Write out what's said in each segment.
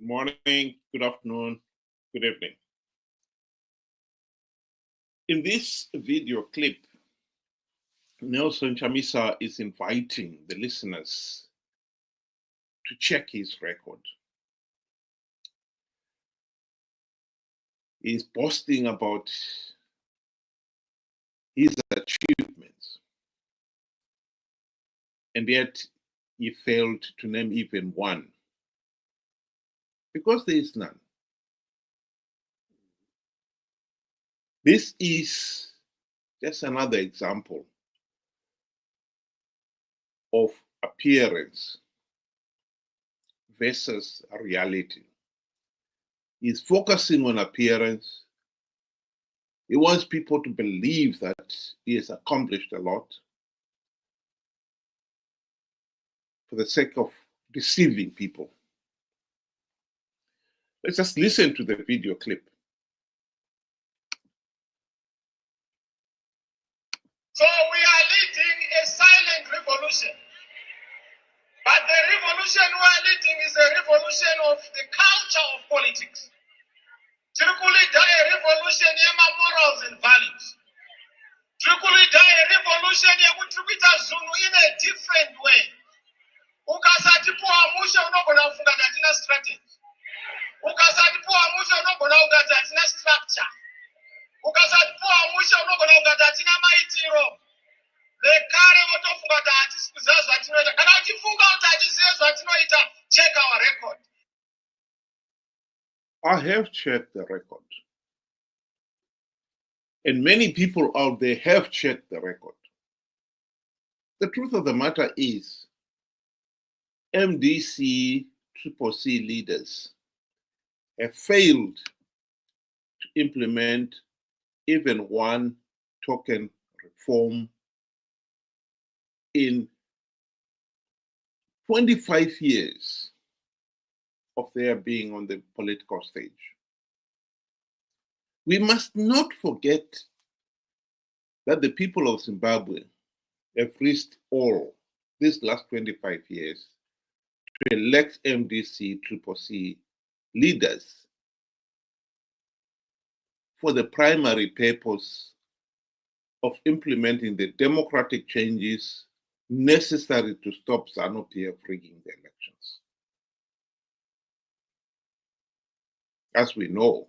morning, good afternoon, good evening. In this video clip, Nelson Chamisa is inviting the listeners to check his record. He's boasting about his achievements, and yet he failed to name even one, because there is none. This is just another example of appearance versus reality. He's focusing on appearance. He wants people to believe that he has accomplished a lot for the sake of deceiving people. Let's just listen to the video clip. So we are leading a silent revolution. But the revolution we are leading is a revolution of the culture of politics. A revolution of morals and values. A revolution Zunu in a different way. Ukasatipuwa musha unogona kufunga tatina strategy. Ukasatipuwa musha unogona kufunga tatina structure. Ukasatipuwa musha unogona kufunga tatina maitiro. Lekare wotofunga tatisi kuzazo atinoita. Kana uchifunga utachisiyezo atinoita, check our record. I have checked the record. And many people out there have checked the record. The truth of the matter is, MDC CCC leaders have failed to implement even one token reform in 25 years of their being on the political stage. We must not forget that the people of Zimbabwe have risked all these last 25 years to elect MDC CCC leaders for the primary purpose of implementing the democratic changes necessary to stop Zanu PF rigging the elections. As we know,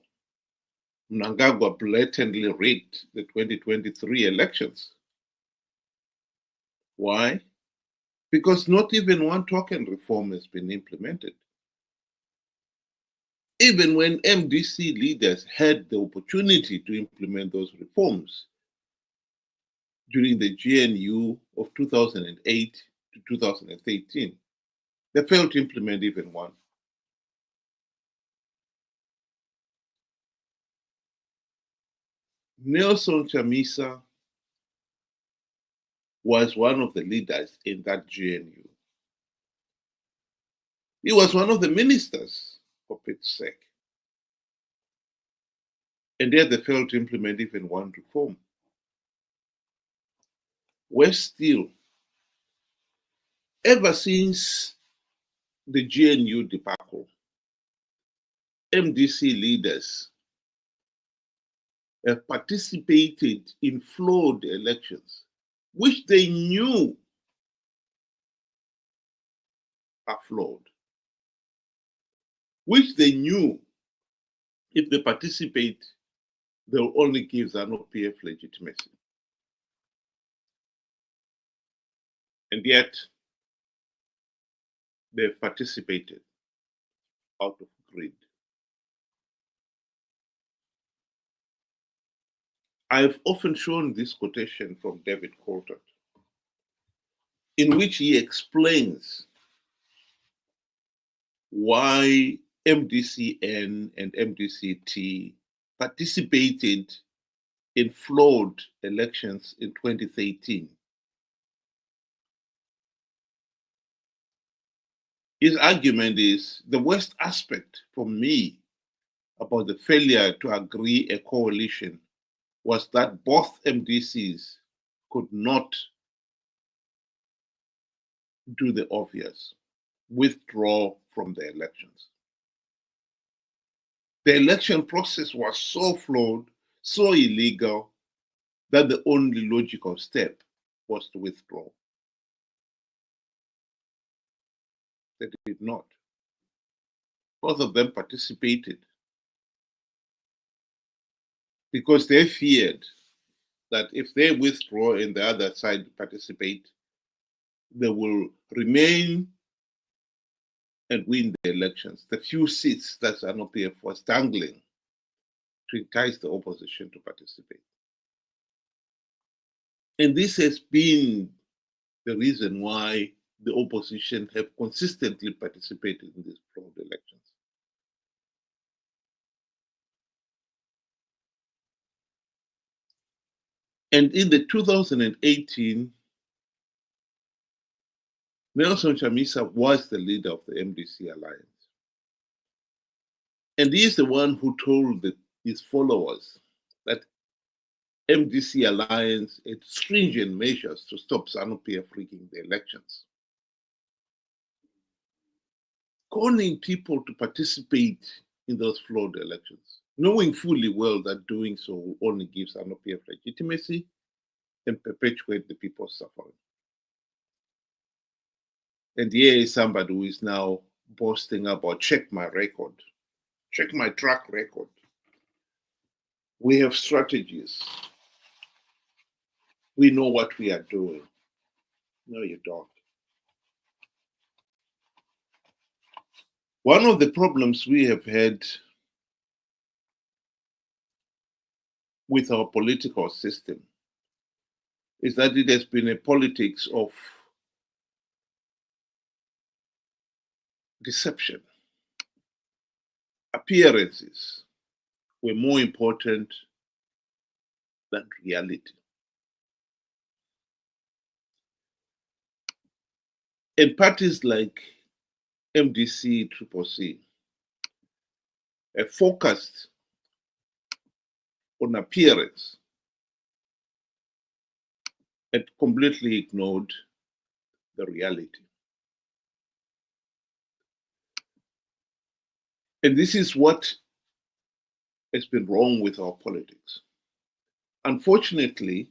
Mnangagwa blatantly rigged the 2023 elections. Why? Because not even one token reform has been implemented. Even when MDC leaders had the opportunity to implement those reforms during the GNU of 2008 to 2013, they failed to implement even one. Nelson Chamisa was one of the leaders in that GNU. He was one of the ministers, for Pete's sake. And yet they failed to implement even one reform. Worse still, ever since the GNU debacle, MDC leaders have participated in flawed elections, which they knew are flawed, which they knew if they participate, they'll only give Zanu PF legitimacy. And yet, they've participated out of greed. I've often shown this quotation from David Coulthard, in which he explains why MDCN and MDCT participated in flawed elections in 2013. His argument is the worst aspect for me about the failure to agree a coalition was that both MDCs could not do the obvious, withdraw from the elections. The election process was so flawed, so illegal, that the only logical step was to withdraw. They did not. Both of them participated because they feared that if they withdraw and the other side participate, they will remain and win the elections. The few seats that Zanu PF was dangling to entice the opposition to participate. And this has been the reason why the opposition have consistently participated in these fraud elections. And in the 2018, Nelson Chamisa was the leader of the MDC alliance. And he is the one who told his followers that MDC alliance had stringent measures to stop Zanu PF rigging the elections, calling people to participate in those flawed elections, knowing fully well that doing so only gives Zanu PF legitimacy and perpetuate the people's suffering. And here is somebody who is now boasting about, check my record, check my track record. We have strategies. We know what we are doing. No, you don't. One of the problems we have had with our political system is that it has been a politics of deception. Appearances were more important than reality. And parties like MDC, CCC have focused on appearance and completely ignored the reality. And this is what has been wrong with our politics. Unfortunately,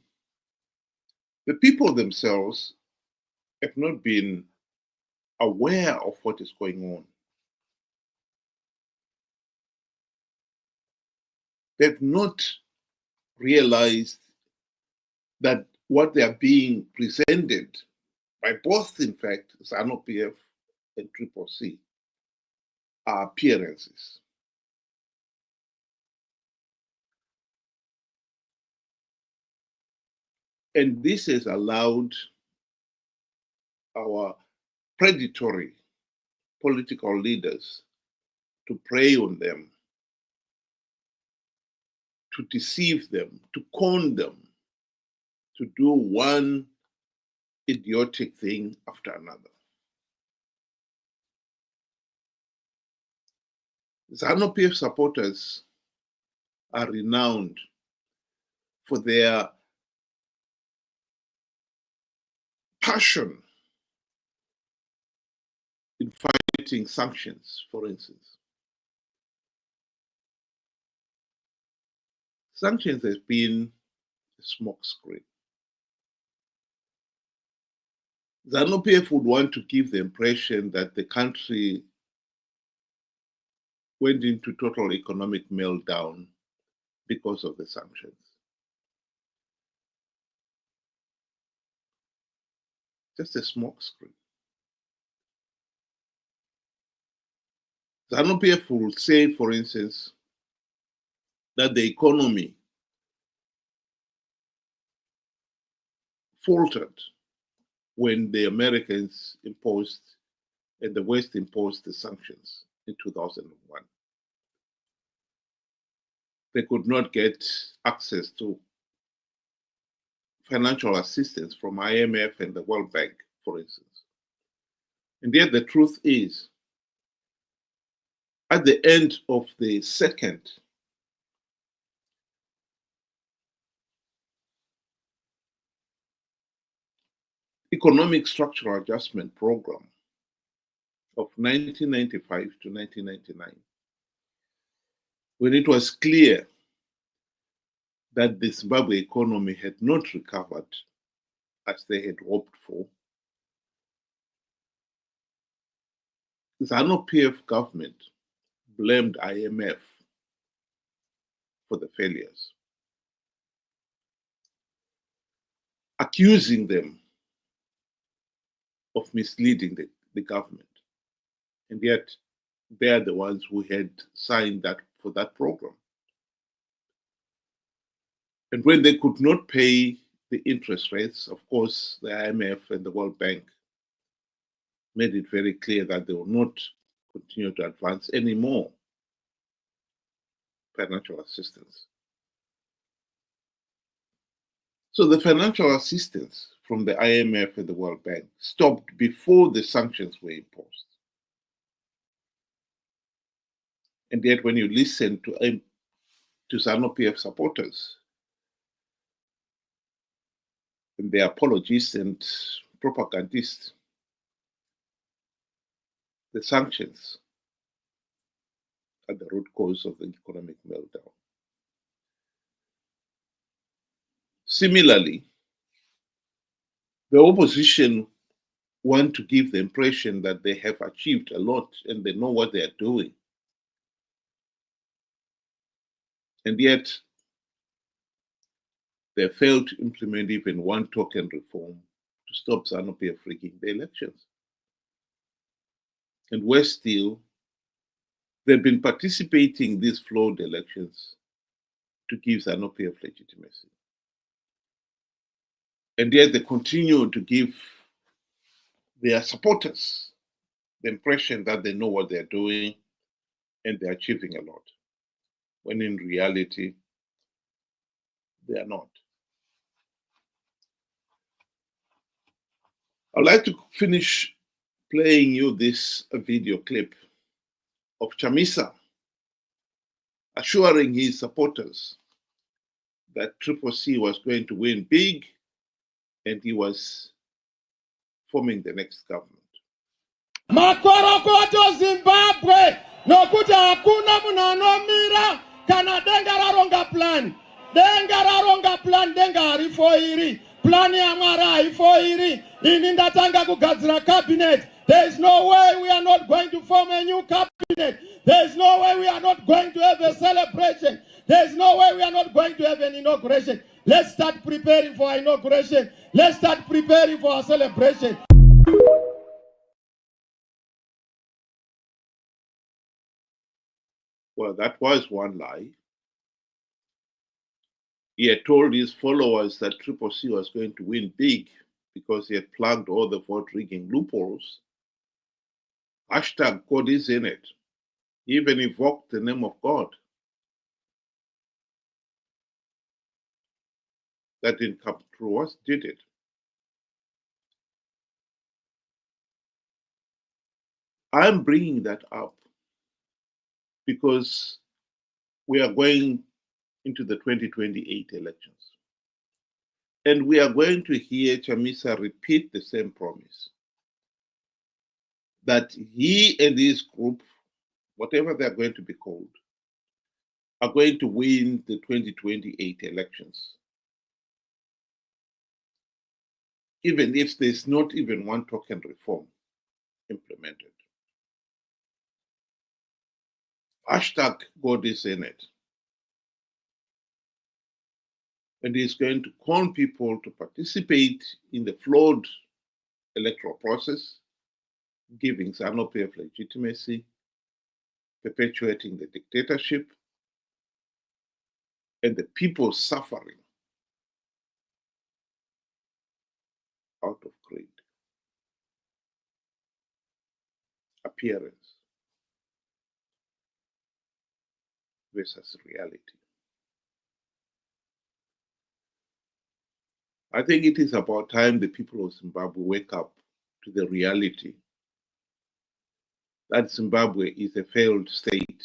the people themselves have not been aware of what is going on. They've not realized that what they are being presented by both, in fact, Zanu PF and CCC are appearances. And this has allowed our predatory political leaders to prey on them, to deceive them, to con them, to do one idiotic thing after another. Zanu PF supporters are renowned for their passion in fighting sanctions, for instance. Sanctions has been a smokescreen. Zanu PF would want to give the impression that the country went into total economic meltdown because of the sanctions. Just a smokescreen. Zanu PF will say, for instance, that the economy faltered when the Americans imposed and the West imposed the sanctions in 2001. They could not get access to financial assistance from IMF and the World Bank, for instance. And yet the truth is, at the end of the second economic structural adjustment program of 1995 to 1999, when it was clear that the Zimbabwe economy had not recovered as they had hoped for, the Zanu PF government blamed IMF for the failures, accusing them of misleading the government. And yet, they are the ones who had signed that for that program. And when they could not pay the interest rates, of course, the IMF and the World Bank made it very clear that they will not continue to advance any more financial assistance. So the financial assistance from the IMF and the World Bank stopped before the sanctions were imposed. And yet when you listen to Zanu PF supporters and their apologists and propagandists, the sanctions are the root cause of the economic meltdown. Similarly, the opposition want to give the impression that they have achieved a lot and they know what they are doing. And yet, they failed to implement even one token reform to stop Zanu PF rigging the elections. And worse still, they've been participating in these flawed elections to give Zanu PF legitimacy. And yet they continue to give their supporters the impression that they know what they're doing and they're achieving a lot, when in reality, they are not. I'd like to finish playing you this video clip of Chamisa assuring his supporters that CCC was going to win big and he was forming the next government. Makorokoto Zimbabwe nokuti hakuna munhu anomira kana denga raronga plan. Denga raronga plan, denga harifoiri. Plan ya Mwari haifoiri. Ini ndatanga kugadzira cabinet. There is no way we are not going to form a new cabinet. There is no way we are not going to have a celebration. There is no way we are not going to have an inauguration. Let's start preparing for our inauguration. Let's start preparing for our celebration. Well, that was one lie. He had told his followers that CCC was going to win big because he had plugged all the vote rigging loopholes. Hashtag God is in it. He even evoked the name of God. That didn't come true. What did it? I'm bringing that up because we are going into the 2028 elections. And we are going to hear Chamisa repeat the same promise that he and his group, whatever they're going to be called, are going to win the 2028 elections. Even if there's not even one token reform implemented. Hashtag God is in it. And he's going to call people to participate in the flawed electoral process, giving Zanu PF legitimacy, perpetuating the dictatorship, and the people suffering out of greed. Appearance versus reality. I think it is about time the people of Zimbabwe wake up to the reality that Zimbabwe is a failed state,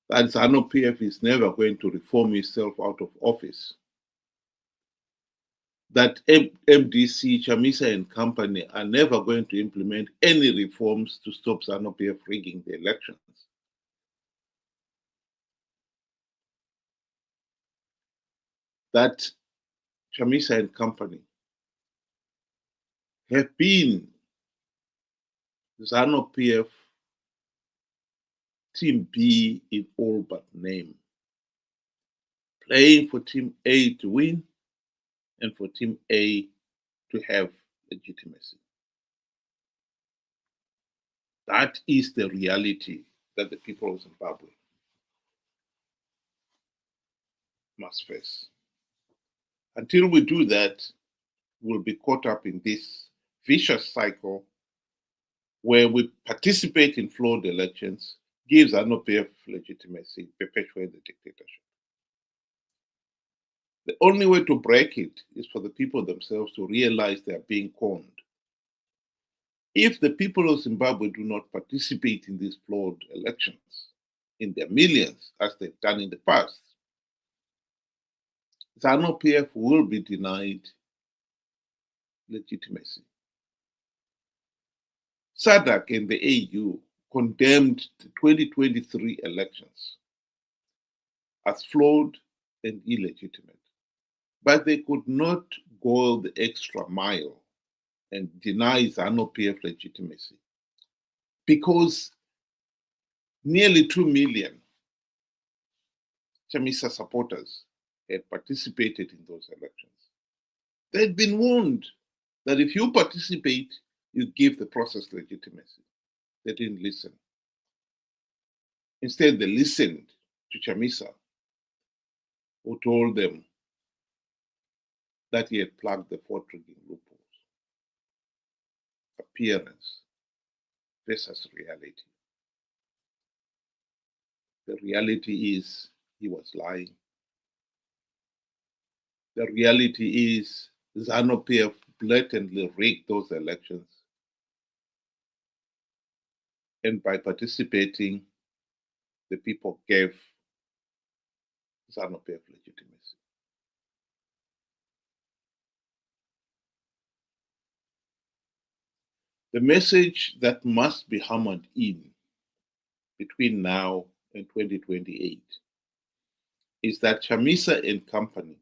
that Zanu PF is never going to reform itself out of office, that MDC, Chamisa and company are never going to implement any reforms to stop Zanu PF rigging the elections. that Chamisa and company have been Zanu PF Team B in all but name, playing for Team A to win and for Team A to have legitimacy. That is the reality that the people of Zimbabwe must face. Until we do that, we'll be caught up in this vicious cycle where we participate in flawed elections, give Zanu PF legitimacy, perpetuate the dictatorship. The only way to break it is for the people themselves to realize they are being conned. If the people of Zimbabwe do not participate in these flawed elections in their millions, as they've done in the past, Zanu PF will be denied legitimacy. SADC and the AU condemned the 2023 elections as flawed and illegitimate, but they could not go the extra mile and deny Zanu PF legitimacy because nearly 2 million Chamisa supporters had participated in those elections. They'd been warned that if you participate, you give the process legitimacy. They didn't listen. Instead, they listened to Chamisa, who told them that he had plugged the vote-rigging loopholes. Appearance versus reality. The reality is he was lying. The reality is Zanu PF blatantly rigged those elections. And by participating, the people gave Zanu PF legitimacy. The message that must be hammered in between now and 2028 is that Chamisa and company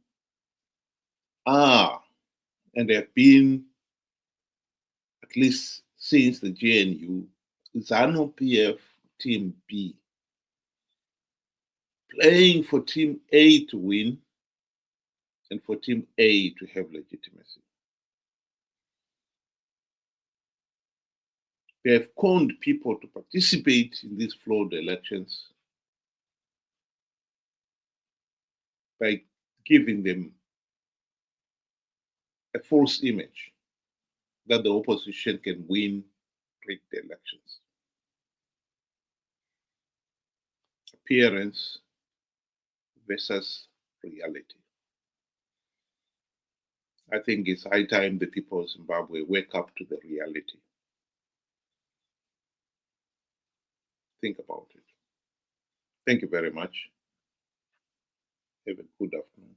are and have been, at least since the GNU, Zanu PF Team B, playing for Team A to win and for Team A to have legitimacy. They have conned people to participate in these flawed elections by giving them a false image that the opposition can win rigged elections. Appearance versus reality. I think it's high time the people of Zimbabwe wake up to the reality. Think about it. Thank you very much. Have a good afternoon.